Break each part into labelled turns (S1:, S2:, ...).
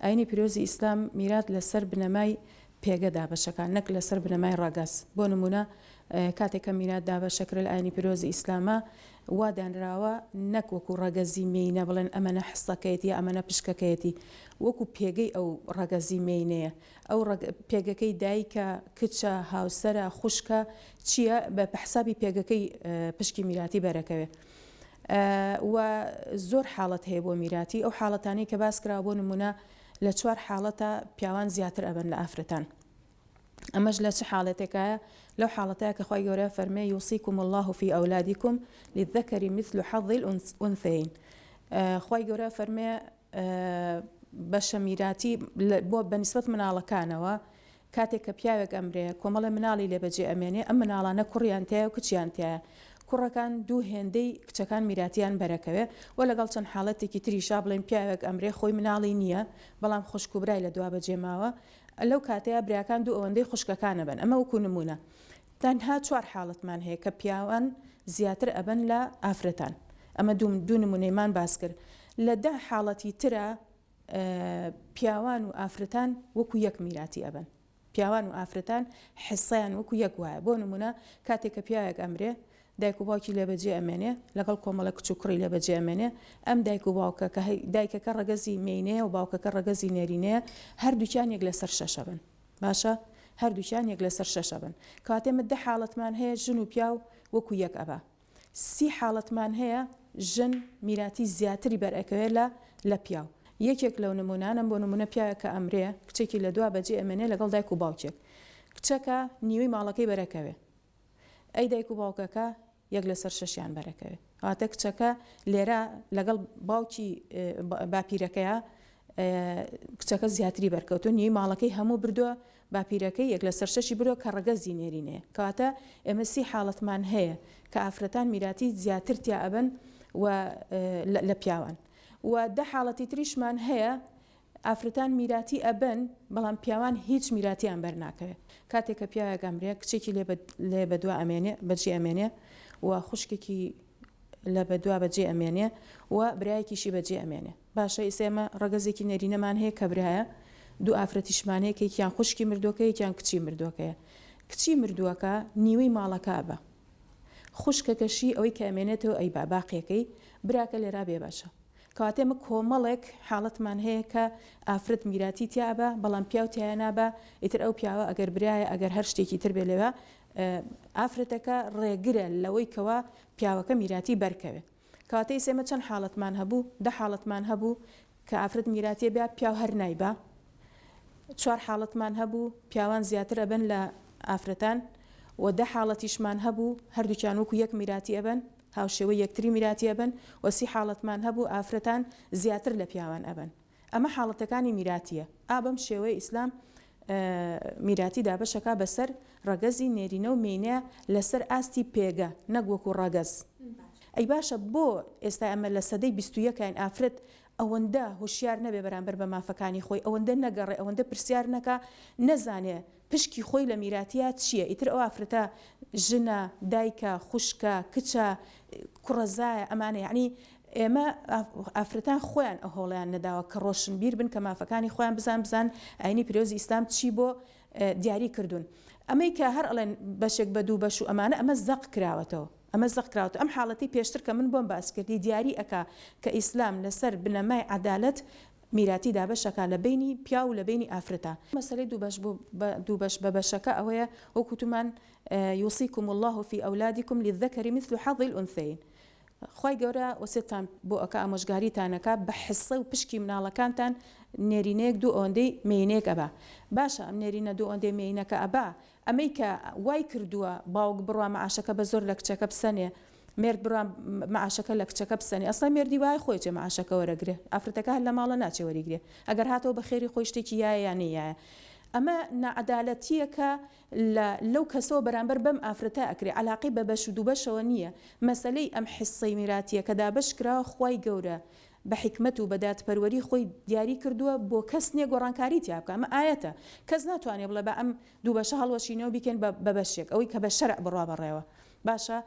S1: ئاینی پیرۆزی ئیسلام میرات لەسەر بنەمای پێگە دابەشەکان نەک لەسەر بنەمای ڕەگەز. بۆ نمونە کاتێککە میرات دابەشەکرێت لە ئاینی پیرۆزی ئیسلامە وا دانراوە نەک وەکو ڕەگەزی مینە بڵێن ئەمەنە حسەکەیەتی ئەمەنە پشکەکەیەتی، وەکو پێگەی ئەو ڕەگەزی مینەیە. ئەو پێگەکەی دایکە کچە هاوسەرە خوشکە چییە بە حسابی پێگەکەی پشکی میراتی بەرەکەوێت. و زۆر حاڵەت هەیە بۆ میراتی. ئەو حاڵەتانی کە باس کرا بۆ نمونە لە 4 حاڵەتە پیاوان زیاتر ئەبن لە ئافرەتان. ئەمەش لە چه حاڵەتێکایە؟ لەو حاڵەتەیە کە خوای گەورە فەرمێ یوصیکم الله في أولادكم للذكر مثل حظ الأنثيين. خوای گەورە فەرمێ بەشە میراتی بۆ بەنسبەت مناڵەکانەوە کاتێک کە پیاوێک ئەمرێ کۆمەڵە مناڵی لێبەجێ ئەمێنێ ئەم مناڵانە کوڕیان تایە و کچیان تایە. کوڕەکان دوو هێندەی کچەکان میراتیان بەرەکەوێ و لەگەڵ چەند حاڵەتێکی تریشا بڵێن پیاوێک ئەمرێ خۆی مناڵی نییە بەڵام خوشک و برای لە دوا بەجێ ماوە لەو کاتەیە براکان دوو ئەوەندەی خوشکەکانە بن. ئەمە وەکو نمونە. تەنها 4 حاڵەتمان هەیە کە پیاوان زیاتر ئەبن لە ئافرەتان. ئەمە دوو نمونەیمان باس کرد. لە 10 حاڵەتی ترە پیاوان و ئافرەتان وەکو یەک میراتی ئەبن. پیاوان و ئافرەتان حسەیان وەکو یەک وایە. بۆ نمونە کاتێک کە پیاوێک ئەمرێ دایک و باوکی لێبەجێ ئەمێنێ لەگەڵ کۆمەڵە کچ و کوڕی لێبەجێ ئەمێنێ ئەم دایک و باوکە کە دایکەکە ڕەگەزی مینەیە و باوکەکە ڕەگەزی نێرینەیە هەردووکیان یەک لەسەر 6 بن. باشە هەردووکیان یەک لەسەر 6 بن. کاتێمە 10 حاڵەتمان هەیە ژن و پیاو وەکو یەک ئەبا. 30 حاڵەتمان هەیە ژن میراتی زیاتری بەرئەکەوێت لە پیاو. یەکێک لەو نمونانم بۆ نمونە پیاوێک کە ئەمرێ کچێکی لە دوا بەجێ ئەمێنێ لەگەڵ دایک و باوکێک کچەکە نیوەی ماڵەکەی بەرەکەوێ ئەی دایک و باوکەکە یەک لەسەر 6یان بەرەکەوێت. واتە کچەکە لێرە لەگەڵ باوکی باپیرەکەیە کچەکە زیاتری بەرکەوتو نیوەی ماڵەکەی هەموو بردووە باپیرەکەی یەک لەسەر 6 بردووە کە ڕەگەزی نێرینەیە. کەواتە ئێمە 30 حاڵەتمان هەیە کە ئافرەتان میراتی زیاتر تیا ئەبن و لە پیاوان. و 10 حاڵەتی تریشمان هەیە ئافرەتان میراتی ئەبن بەڵام پیاوان هیچ میراتیان بەرناکەوێت. کاتێک کە پیاوێک ئەمرێ کچێکی لێ بەدوا ئەمێنێ بەجێ ئەمێنێ و خوشکێکی لە بەدوا بەجێ ئەمێنێ و برایەکیشی بەجێ ئەمێنێ. باشە ئیسێمە ڕەگەزێکی نێرینەمان هەیە کە برایە دوو ئافرەتیشمان هەیە کە یەکیان خوشکی مردووەکە یەکیان کچی مردووەکەیە. کچی مردووەکە نیوەی ماڵەکە بە خوشکەکەشی ئەوەی کە ئەمێنێتەوە ئەی باقیەکەی براکە لێرا بێ باشە. کاتێمە کۆمەڵێک حاڵەتمان هەیە کە ئافرەت میراتی تیابە بەڵام پیاو تیایە نابە ئیتر ئەو پیاوە ئەگەر برایە ئەگەر هەر شتێکی تر بێ لەوە ئافرەتەکە ڕێگرە لەوەی کەوە پیاوەکە میراتی بەرکەوێت. کاتەی سێمە چەند حاڵەتمان هەبوو 10 حاڵەتمان هەبوو کە ئافرەت میراتیە بیا پیاو هەر نایبە. 4 حاڵەتمان هەبوو پیاوان زیاتر ئەبن لە ئافرەتان و 10 حاڵەتیشمان هەبوو هەردووکیان وەکو یەک میراتی ئەبن هاوشێوە یەکتری میراتی ئەبن و 30 حاڵەتمان هەبوو ئافرەتان زیاتر لە پیاوان ئەبن. ئەمە حاڵەتەکانی میراتیە. ئابم شێوەی ئیسلام میراتی دابەشەکە بەسەر ڕەگەزی نێرینە و مینە لەسەر ئاستی پێگە نەک وەکو ڕەگەز. ئەی باشە بۆ ئێستا ئەمە لە سەدەی 21 ئافرەت ئەوەندە هوشیار نەبێ بەرامبەر بە مافەکانی خۆی ئەوەندە نەگەڕێ ئەوەندە پرسیار نەکە نەزانێ پشکی خۆی لە میراتیات چییە. ئیتر ئەو ئافرەتە ژنە دایکە خوشکە کچە کوڕەزایە ئەمانە یعنی ئێمە ئافرەتان خۆیان ئەو هەوڵیان نەداوە کە ڕۆشن بیر بن کە مافەکانی خۆیان بزان ئاینی پیرۆزی ئیسلام چی بۆ دیاری کردوون. ئەمەی کە هەر ئەڵێن بەشێک بە دوو بەش و ئەمە زەق کراوەتەوە. ئەمە زەق کراوەتە. ئەم حاڵەتی پێشتر کە من بۆم باس کردی دیاری ئەکا کە ئیسلام لەسەر بنەمای عەدالەت میراتی دابەشەکە لە بینی پیا و لە بینی ئافرەتە. مەسەلەی دوو بەش بە بەشەکە ئەوەیە وەکوتمان یوصیکم الله في أولادكم للذكر مثل حظ الأنثيين. خوای گەورە وەسێتان بۆ ئەکە ئامۆژگاریتانەکە بە حسە و پشکی مناڵەکانتان نێرینەیەک دوو ئەوەندەی مینەیەک ئەبا. باشە ئەم نێرینە دوو ئەوەندەی مینەکە ئەبا ئەمەی کە وای کردووە باوک بڕوا مەعاشەکە بە زۆر لە کچەکە بسەنێ مرد بڕوا مەعاشەکە لە کچەکە بسەنێ ئەسڵا مێردی وای خۆی چێ مەعاشەکە وەرەگرێ ئافرەتەکە هەر لە ماڵە ناچێ وەریگرێ ئەگەر هاتەوە بە خێری خۆی شتێکی یایە یان نەیە. ئەمە نەعەدالەتیە کە لەو کەسەوە بەرامبەر بەم ئافرەتە ئەکرێ عەلاقەی بە بەش و دووبەشەوە نییە. مەسەلەی ئەم حسەی میراتیە کە دابەش کراوە خوای گەورە بە حکمت و بەداتپەروەری خۆی دیاری کردووە بۆ کەس نییە گۆڕانکاری تیا بکە. ئەمە ئاەتە کەس ناتوانێت بڵێ بە ئەم دوو بەشە هەڵوەشینەوە بیکەن بە بەشێک ئەوەی کە بە شەرع بڕوا بەڕێوە. باشە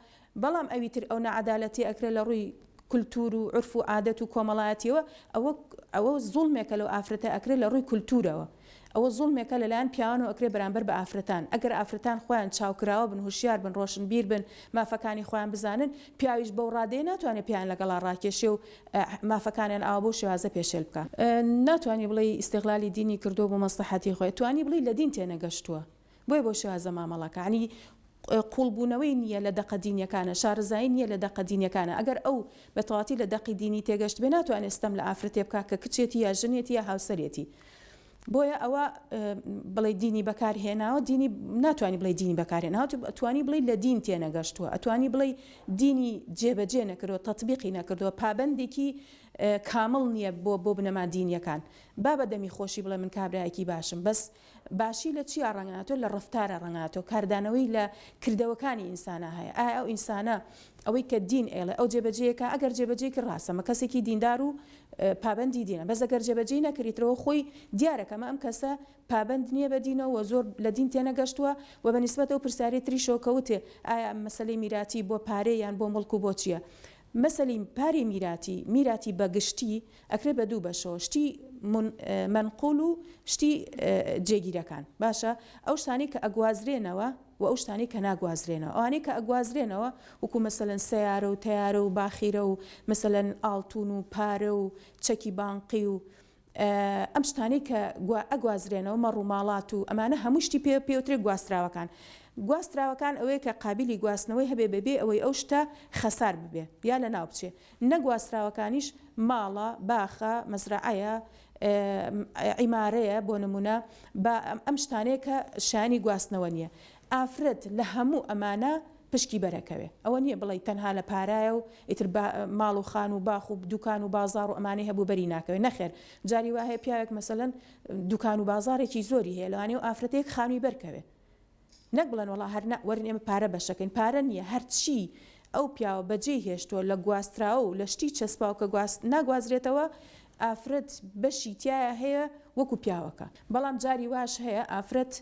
S1: بەڵام ئەوی تر ئەو نەعەدالەتی ئەکرێ لە ڕووی کولتور و عرف و عادەت و کۆمەڵایەتیەوە ئەوە زوڵمێکە لەو ئافرەتە ئەکرێت لە ڕووی کولتورەوە ئەوە زوڵمێکە لەلایەن پیاوانەوە ئەکرێ بەرامبەر بە ئافرەتان ئەگەر ئافرەتان خۆیان چاوکراوە بن هوشیار بن ڕۆشنبیر بن مافەکانی خۆیان بزانن پیاویش بەو ڕادەیە ناتوانێت پیان لەگەڵا ڕاکێشێ و مافەکانیان ئاوا بۆ شێوازە پێشێل بکە ناتوانانی بڵێ ئیستیغلالی دینی کردو بۆ مەسلحەتی خۆی توانی بڵێ لە دین تێنەگەشتووە بۆی بۆ شێوازە مامەڵەکە عنی قوڵبوونەوەی نییە لە دەقە دینیەکانە شارزایی نییە لە دەقە دینیەکانە ئەگەر ئەو بەتەواتی لە دەقی دینی تێگەشت بێ ناتوانێت ستەم لە ئافرەتێ بکە کە کچێتی یا ژنێتی یا هاوسەرێتی بۆیە ئەوە بڵێ دینی بەکارهێناوە دینی ناتوانانی بڵێ دینی بەکارهێناوە توانی بڵێ لە دین تێنەگەشتووە ئەتوانی بڵێ دینی جێبەجێ نەکردەوە تەطبیقی نەکردەوە پابەندێکی کامڵ نییە بۆ بنەما دینیەکان با بەدەمی خۆشی بڵێ من کابراایەکی باشم بەس باشی لە چی ڕەنگاتۆ لە ڕفتارە ڕەنگاتۆ کاردانەوەی لە کردەوەکانی ئینسانە هەیە ئایا ئەو ئینسانە ئەوەی کە دین ئێڵێ ئەو جێبەجەیەکە ئەگەر جێبەجێکی ڕاستەمە کەسێکی دیندار و پابەندی دینە بەس ئەگەر جێبەجێ نەکریتەوە خۆی دیارەکەمە ئەم کەسە پابەند نییە بە دینەوە زۆر لە دین تێنەگەشتووە و بەنسبەت ئەو پرسیاری تری شۆکەوتێ ئایا مەسەلەی میراتی بۆ پارەی یان بۆ مڵک و بۆ چییە مەسەلی پاری میراتی بەگشتی ئەکرێ بە دوو بەشەوە شتی منقول و شتی جێگیرەکان باشە ئەو شتانی کە ئەگوازرێنەوە و ئەو شتانی کە ناگوازرێنەوە ئەوانەی کە ئەگوازرێنەوە وەکو مەسەلەن سیارە و تیارە و باخیرە و مەسەلەن ئاڵتون و پارە و چەکی بانقی و ئەم شتانی کە ئەگوازرێنەوە مەڕووماڵات و ئەمانە هەموو شتی پێوترێت گواستراوەکان گواستراوەکان ئەوەیە کە قابلی گواستنەوەی هەبێ بەبێ ئەوەی ئەو شتە خەسار ببێ یا لە ناو بچێ نەگواستراوەکانیش ماڵە باخە مەزرعەیە عیمارەیە بۆ نمونە بە ئەم شتانەیە کە شانی گواستنەوە نییە ئافرەت لە هەموو ئەمانە پشکی بەرەکەوێ ئەوە نییە بڵێ تەنها لە پارایە و ئیتر ماڵ و خان و باخ و دوکان و بازار و ئەمانەی هەبوو بەری ناکەوێت نەخێر جاری وا هەیە پیاوێک مەسەلەن دوکان و بازارێکی زۆری هەیە لەوانەیە و ئافرەتێک خانووی بەرکەوێ نەک بڵێن وڵا هەر وەرن ئێمە پارە بەشەکەین پارە نییە هەرچی ئەو پیاوە بەجێ هێشتووە لە گواستراوە و لە شتی چەسپاو کە ناگوازرێتەوە ئافرەت بەشی تایە هەیە وەکو پیاوەکە بەڵام جاری واش هەیە ئافرەت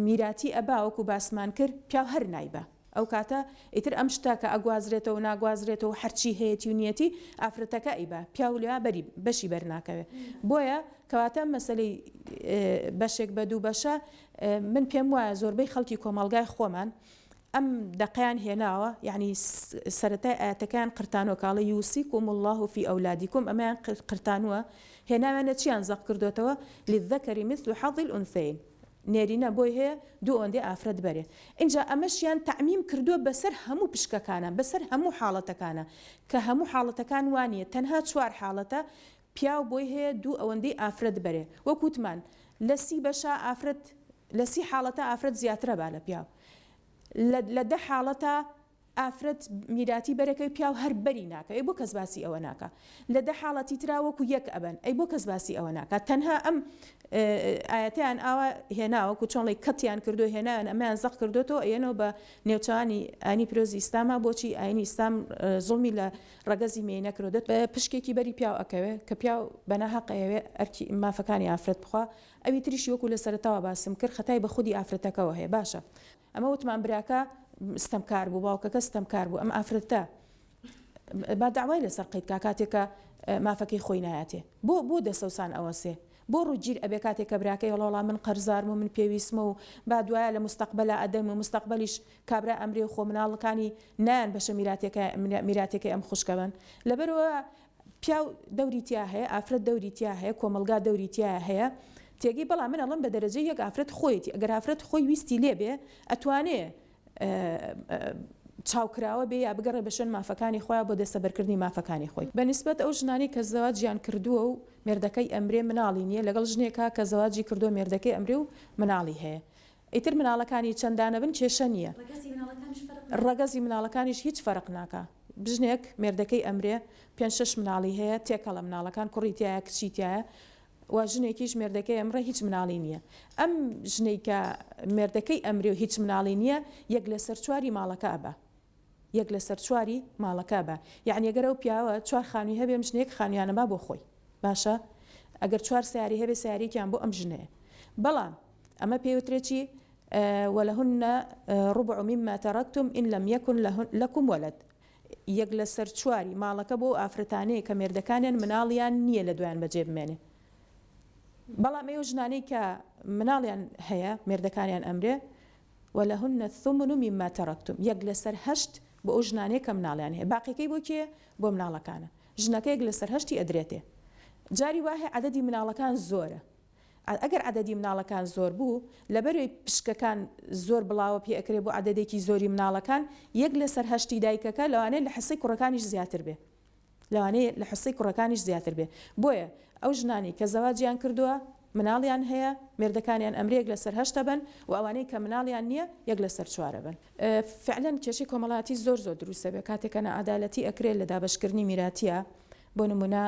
S1: میراتی ئەبا وەکو باسمان کرد پیاو هەر نایبە ئەو کاتە ئیتر ئەم شتا کە ئەگوازرێتەوە و ناگوازرێتەوە هەرچی هەیەی و نیەتی ئافرەتەکە ئیبا پیاو لێوا بەشی بەرناکەوێت بۆیە کەواتە مەسەلەی بەشێک بە دوو بەشە من پێم وایە زۆربەی خەڵکی کۆمەڵگای خۆمان ئەم دەقیان هێناوە یعنی سەرەتای ئاەتەکان قرتانەوە کاڵە یوسیکم الله فی ئەولادیکم ئەمەیان قرتانووە هێناوێنە چیان زەق کردوێتەوە للذەکەری مثل حەظ الأنثەین نێرینە بۆی هەیە دوو ئەوەندێ ئافرەت بەرێ اینجا ئەمەشیان تەعمیم کردووە بەسەر هەموو پشکەکانە بەسەر هەموو حاڵەتەکانە کە هەموو حاڵەتەکان وانە تەنها 4 حاڵەتە پیاو بۆی هەیە دوو ئەوەندەی ئافرەت بەرێ وەکوتمان لە 30 بەشە ئافرەت لە 30 حاڵەتە ئافرەت زیاترە با لە پیاو لە 10 حاڵەتە ئافرەت میراتی بەرەکەی پیاو هەر بەری ناکە ئەی بۆ کەس باسی ئەوە ناکە لە 10 حاڵەتی ترا وەکو یەک ئەبن ئەی بۆ کەس باسی ئەوە ناکە تەنها ئەم ئاەتیان ئاوا هێناوەکو چۆنڵی کەتیان کردو هێنان ئەمەیان زەق کردوێتەوە ئێنەوە بە نێوچوانی ئاینی پیرۆزی ئیسلاما بۆچی ئاینی ئیسلام زوڵمی لە ڕەگەزی مێ نەکردێت بە پشکێکی بەری پیاو ئەکەوێت کە پیاو بەناحەقەیەوێ ئەرکی مافەکانی ئافرەت بخوا ئەوی تریشی وەکو لە سەرەتاوە باسم کرد خەتای بە خودی ئافرەتەکەەوە هەیە باشە ئەمە وتمان براکە ستەمکار بوو باوکەکە ستەمکار بوو ئەم ئافرەتە با داوای لەسەر قەیت کاتێکە مافەکەی خۆی نایەتێ بۆ دەسەوسان ئەوەسێ بۆ ڕووگیر ئەبێ کاتێکە براکەی وڵا من قەرزارم و من پێویستمە و با دوایە لە مستەقبەلا ئەدەم و مستەقبەلیش کابرا ئەمرێ خۆ مناڵەکانی نان بەشە میراتێکی ئەم خوشکەبن لەبەرەوە پیاو دەوریتیا هەیە ئافرەت دەوریتیا هەیە کۆمەلگا دەوریتیا هەیە تێگەی بەڵام من ئەڵم بە دەرەجەی یەک ئافرەت خۆیەتی ئەگەر ئافرەت خۆی ویستی لێبێ ئەتوانێ چاوکراوە بێ یا بگەڕێ بە شوێن مافەکانی خۆیان بۆ دەستەبەرکردنی مافەکانی خۆی بەنسبەت ئەو ژنانی کە زەواجیان کردووە و مێردەکەی ئەمرێ مناڵی نییە لەگەڵ ژنێکە کە زەواجی کردو مێردەکەی ئەمرێ و مناڵی هەیە ئیتر مناڵەکانی چەندانە بن کێشە نییە ڕەگەزی مناڵەکانیش هیچ فەرق ناکە بژنێک مێردەکەی ئەمرێ 5-6 مناڵی هەیە تێکەڵە مناڵەکان کوڕیتیایە کچیتیایە و ژنێکیش مێردەکەی ئەمڕە هیچ مناڵی نییە ئەم ژنەی کە مێردەکەی ئەمرێ و هیچ مناڵی نییە یەک لە سەر 4 ماڵەکە ئەبە یەک لە سەر 4 ماڵەکە بە یعنی ئەگەر ئەو پیاوە 4 خانووی هەبێ ژنێک خانویانەما بۆ خۆی باشە ئەگەر 4 سیاری هەبێ سیارێکیان بۆ ئەم ژنەیە بەڵام ئەمە پێوترێکی ولهن ربع مما تركتم إن لم يكن لكم ولد یەک لە سەر چواری ماڵەکە بۆ ئافرەتانەیە کە مێردەکانیان مناڵیان نییە لە دوایان بەجێ بمێنێ. بەڵام ئێوە ژنانەی کە مناڵیان هەیە مێردەکانیان ئەمرێ وەلەهن الثمن مما تركتم، یەک لەسەر هەشت بۆ ئەو ژنانەیە کە مناڵیان هەیە، باقیەکەی بۆ کێ؟ بۆ مناڵەکانە. ژنەکە یەک لەسەر هەشتی ئەدرێتێ. جاری وایە عەدەدی مناڵەکان زۆرە. ئەگەر عەدەدی مناڵەکان زۆر بوو لەبەروی پشکەکان زۆر بڵاوە پێ ئەکرێ بۆ عەدەدێکی زۆری مناڵەکان، یەک لەسەر هەشتی دایکەکە لەوانەیە لە حسەی کوڕەکانیش زیاتر بێ، لەوانەیە لە حسەی کوڕەکانیش زیاتر بێ. بۆیە ئەو ژنانی کە زەواجیان کردووە مناڵیان هەیە مێردەکانیان ئەمرێک لەسەر هەشتە بن و ئەوانەی کە مناڵیان نییە یەک لەسەر چوارە بن. فعلەن کێشەی کۆمەڵاتی زۆر دروستە بێ کاتێکە نەعەدالەتی ئەکرێت لە دابەشکردنی میراتیە. بۆ نمونە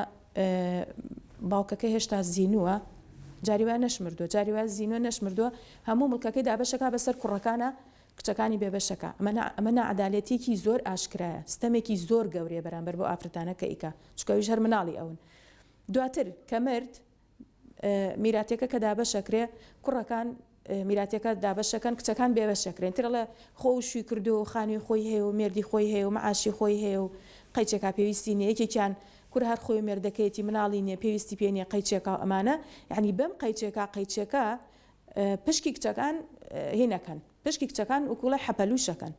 S1: باوکەکە هێشتا زینووە، جاریوان نەشمردووە، جاریوان زینۆ نەشمردووە، هەموو مڵکەکەی دابەشەکە بەسەر کوڕەکانە کچەکانی بێبەشەکە. ئەمە نەعەدالەتیەکی زۆر ئاشکرایە، ستەمێکی زۆر گەورەیە بەرامبەر بۆ ئافرەتانە کە ئیکا، چکەویش هەر مناڵی ئەون. دواتر کە مرد میراتەکە کە دابەشەکرێ کوڕەکان میراتەکە دابەشەکەن، کچەکان بێبەشەکرێن. تر لە خۆشی کردو و خانی خۆی هەیە و مێردی خۆی هەیە و معاشی خۆی هەیە و قەیچێکا پێویستی نیە، یەکێکیان کور هەر خۆی مێردەکەیەتی مناڵی نییە پێویستی پێ نیە قەیچێکا ئەمانە، یعنی بەم قەیچێکە پشکی کچەکان هێنەکەن، پشکی کچەکان وکوڵە حەپەلوشەکەن،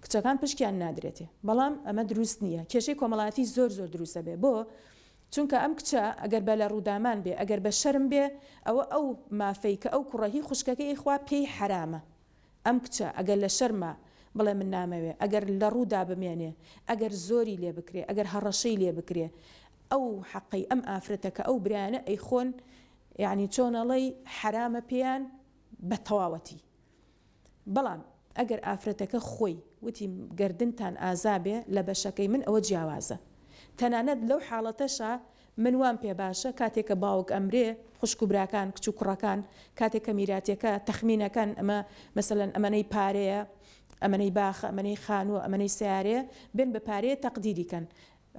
S1: کچەکان پشکیان نادرێتێ. بەڵام ئەمە دروست نییە، کێشەی کۆمەڵاتی زۆر دروستە بێ. بۆ چونکە ئەم کچە ئەگەر بە لە ڕوودامان بێ، ئەگەر بە شەرم بێ، ئەو مافەی کە ئەو کوڕەهی خوشکەکەی خوا پێی حرامە. ئەم کچە ئەگەر لە شەرمە بڵێ من نامەوێ، ئەگەر لە ڕوودا بمێنێ، ئەگەر زۆری لێ بکرێ، ئەگەر هەڕەشەی لێ بکرێ، ئەو حەقی ئەم ئافرەتەکە ئەو برایانە ئەی خۆن، یعنی چۆنەڵەی حرامە پێیان بە تەواوەتی. بەڵام ئەگەر ئافرەتەکە خۆی وتی گەردنتان ئازابێ لە بەشەکەی من ئەوە جیاوازە. تەنانەت لەو حاڵەتەشە من وام پێ باشە کاتێکە باوک ئەمرێ خوشک و براکان کچ و کوڕەکان کاتێکە میراتەکە تەخمینەکەن ئەمە مەسەلەن ئەمەنەی پارەیە، ئەمەنەی باخە، ئەمەنەی خانووە، ئەمەنەی سیارەیە، بێن بە پارەیە تەقدیریکەن،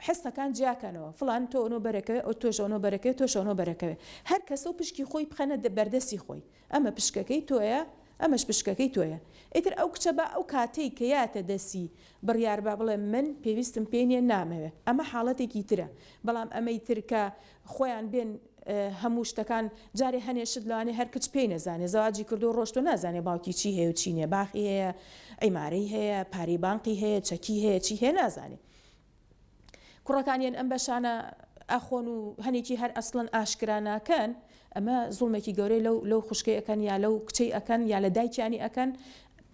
S1: حستەکان جیاکەنەوە، فڵان تۆ ئەوە بەرەکەوێ، ئەو تۆش ئەوە بەرەکەوێ، تۆش ئەوە بەرەکەوێ، هەر کەسە و پشکی خۆی بخەنە بەردەستی خۆی، ئەمە پشکەکەی تۆیە، ئەمەش پشکەکەی تۆیە. ئیتر ئەو کچە بە ئەو کاتەی کە یاتە دەسی بڕیار با بڵێ من پێویستم پێ نیە نامەوێ، ئەمە حاڵەتێکی ترە. بەڵام ئەمەی ترکە خۆیان بێن هەموو شتەکان جارێ هەنێشت لەوانێ هەر کچ پێی نەزانێ، زەواجی کردو ڕۆشتۆ نازانێ باوکی چی هەیە و چی نییە، باخی هەیە، ئەیمارەی هەیە، پارەی بانقی هەیە، چەکی هەیە، چی هەیە نازانێ. کوڕەکانیان ئەم بەشانە ئەخۆن و هەنێکی هەر ئەسڵەن ئاشکرا ناکەن، ئەمە زوڵمێکی گەورەی لەو خوشکەی ئەەکەن یا لەو کچەی ئەەکەن یا لە دایکیانی ئەەکەن،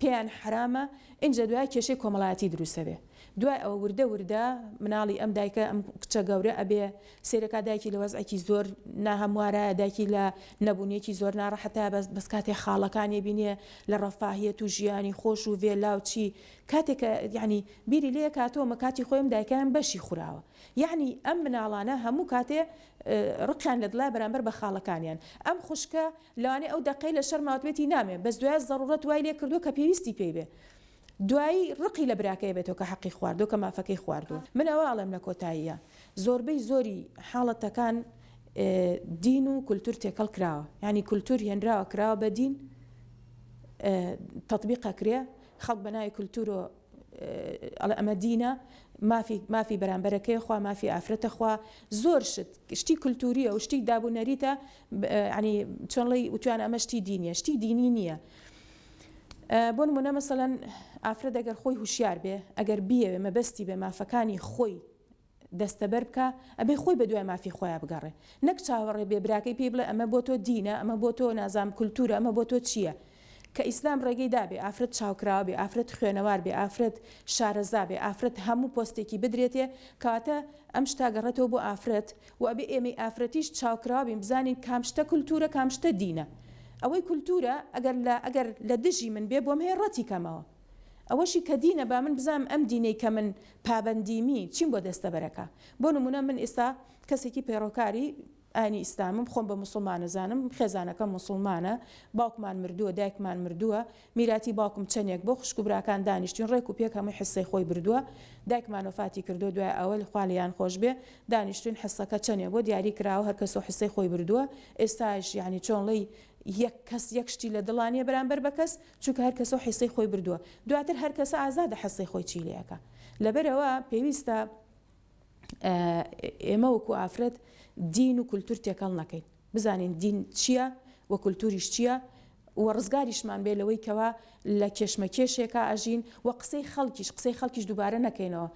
S1: پێیان حرامە. ئینجا دوای کێشەی کۆمەڵایەتی دروستە بێ. دوای ئەوە وردە مناڵی ئەم دایکە ئەم کچە گەورە ئەبێ سێرەکە دایکی لە وەزعێکی زۆر ناهەموارایە، دایکی لە نەبوونیەکی زۆر ناڕەحەتە، بەس کاتێک خاڵەکانی بینێ لە ڕەفاهیەت و ژیانی خۆش و وێلاو چی کاتێکە یعنی بیری لێ کاتۆمە کاتی خۆیم دایکیان بەشی خوراوە. یعنی ئەم مناڵانە هەموو کاتێ ڕقیان لە دڵای بەرامبەر بە خاڵەکانیان. ئەم خوشکە لەوانەیە ئەو دەقەی لە شەرماوتێتی نامێ، بەس دوای زەڕورەت وای لێ کردو کە پێویستی پێی بێ. دوایی ڕقی لە براکەی بێتەوە کە حەقی خواردو کە مافەکەی خواردووە. من ئەوە ئاڵێم لە کۆتاییە زۆربەی زۆری حاڵەتەکان دین و کولتور تێکەڵ کراوە، یعنی کولتور هێنراوە کراوە بە دین تەطبیقە کرێ، خەڵک بە ناوی کولتور و ئەمە دینە مافی بەرامبەرەکەی خوا، مافی ئافرەتە خوا، زۆر شتی کولتوریە و شتی دابوونەریتە، ینی چۆنڵی وتوان ئەمە شتی دینیە، شتی دینی نییە. بۆ نمونە مەسەڵەن ئافرەت ئەگەر خۆی هوشیار بێ، ئەگەر بیەوێ مەبەستی بێ مافەکانی خۆی دەستەبەر بکە، ئەبێ خۆی بە دوای مافی خۆیان بگەڕێ، نەک چاوەڕێ بێ براکەی پێ بڵێ ئەمە بۆ تۆ دینە، ئەمە بۆ تۆ نازام کولتورە، ئەمە بۆ تۆ چییە. کە ئیسلام ڕێگەی دابێ ئافرەت چاوکراوە بێ، ئافرەت خوێنەوار بێ، ئافرەت شارەزا بێ، ئافرەت هەموو پۆستێکی بدرێتێ، کاتە ئەم شتا گەڕێتەوە بۆ ئافرەت و ئەبێ ئێمەی ئافرەتیش چاوکراوە بین بزانین کام شتە کولتورە کام شتە دینە. ئەوەی کولتورە ئەگەر لە دژی من بێ بۆم هەیە ڕەتی کەمەوە، ئەوەشی کە دینە با من بزانم ئەم دینەی کە من پابەندیمی چیم بۆ دەستەبەرەکە. بۆ نمونە من ئێستا کەسێکی پێڕۆکاری ئاینی ئیسلامم، خۆم بە موسڵمانە زانم، خێزانەکە موسڵمانە، باوکمان مردووە، دایکمان مردووە، میراتی باوکم چەندێک بۆ خوشک و براکان دانیشتین، ڕێک و پێک هەمووی حسەی خۆی بردووە، دایکمان وفاتی کردو دوای ئەوە خوالیان خۆش بێ، دانیشتین حسەکە چەندێک بۆ دیاری کراوە، هەر کەس حسەی خۆی بردووە. ئێستاش یعنی چۆنڵی یەک کەس یەک شتی لە دڵانیە بەرامبەر بە کەس، چونکە هەر کەسە حسەی خۆی بردووە، دواتر هەر کەسە ئازادە حسەی خۆی چی لێەکە. لەبەرەوە پێویستە ئێمە وەکو ئافرەت دین و کولتور تێکەڵ نەکەین، بزانین دین چییە و کولتوریش چییە و ڕزگاریشمان بێ لەوەی کەوا لە کێشمەکێشێکە ئەژین و قسەی خەڵکیش دووبارە نەکەینەوە.